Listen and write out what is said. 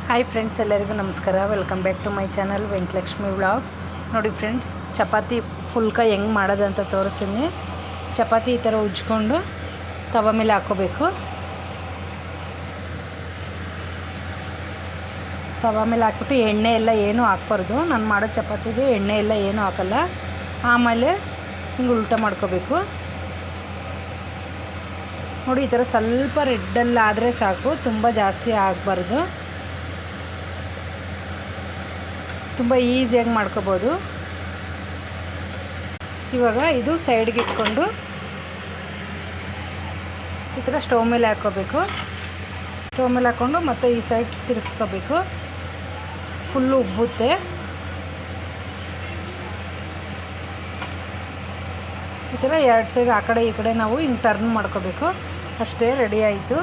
Hi friends, ಎಲ್ಲರಿಗೂ ನಮಸ್ಕಾರ. Welcome back to my channel Venkatalakshmi vlog. ನೋಡಿ ಫ್ರೆಂಡ್ಸ್, ಚಪಾತಿ ಫುಲ್ಕ ಹೆಂಗೆ ಮಾಡೋದಂತ ತೋರಿಸ್ತೀನಿ. ಚಪಾತಿ ಈ ಥರ ಉಜ್ಕೊಂಡು ತವ ಮೇಲೆ ಹಾಕ್ಕೋಬೇಕು. ತವ ಮೇಲೆ ಹಾಕ್ಬಿಟ್ಟು ಎಣ್ಣೆ ಎಲ್ಲ ಏನೂ ಹಾಕ್ಬಾರ್ದು. ನಾನು ಮಾಡೋ ಚಪಾತಿಗೆ ಎಣ್ಣೆ ಎಲ್ಲ ಏನೂ ಹಾಕಲ್ಲ. ಆಮೇಲೆ ಹಿಂಗೆ ಉಲ್ಟಾ ಮಾಡ್ಕೋಬೇಕು. ನೋಡಿ, ಈ ಥರ ಸ್ವಲ್ಪ ರೆಡ್ಡಲ್ಲಾದರೆ ಸಾಕು, ತುಂಬ ಜಾಸ್ತಿ ಆಗಬಾರ್ದು. ತುಂಬ ಈಸಿಯಾಗಿ ಮಾಡ್ಕೋಬೋದು. ಇವಾಗ ಇದು ಸೈಡ್ಗೆ ಇಟ್ಕೊಂಡು ಈ ಥರ ಸ್ಟವ್ ಮೇಲೆ ಹಾಕ್ಕೋಬೇಕು. ಸ್ಟವ್ ಮೇಲೆ ಹಾಕ್ಕೊಂಡು ಮತ್ತೆ ಈ ಸೈಡ್ ತಿರುಗಿಸ್ಕೋಬೇಕು. ಫುಲ್ಲು ಉಬ್ಬುತ್ತೆ. ಈ ಥರ ಎರಡು ಸೈಡ್ ಆ ಕಡೆ ಈ ಕಡೆ ನಾವು ಹಿಂಗೆ ಟರ್ನ್ ಮಾಡ್ಕೋಬೇಕು. ಅಷ್ಟೇ, ರೆಡಿ ಆಯಿತು.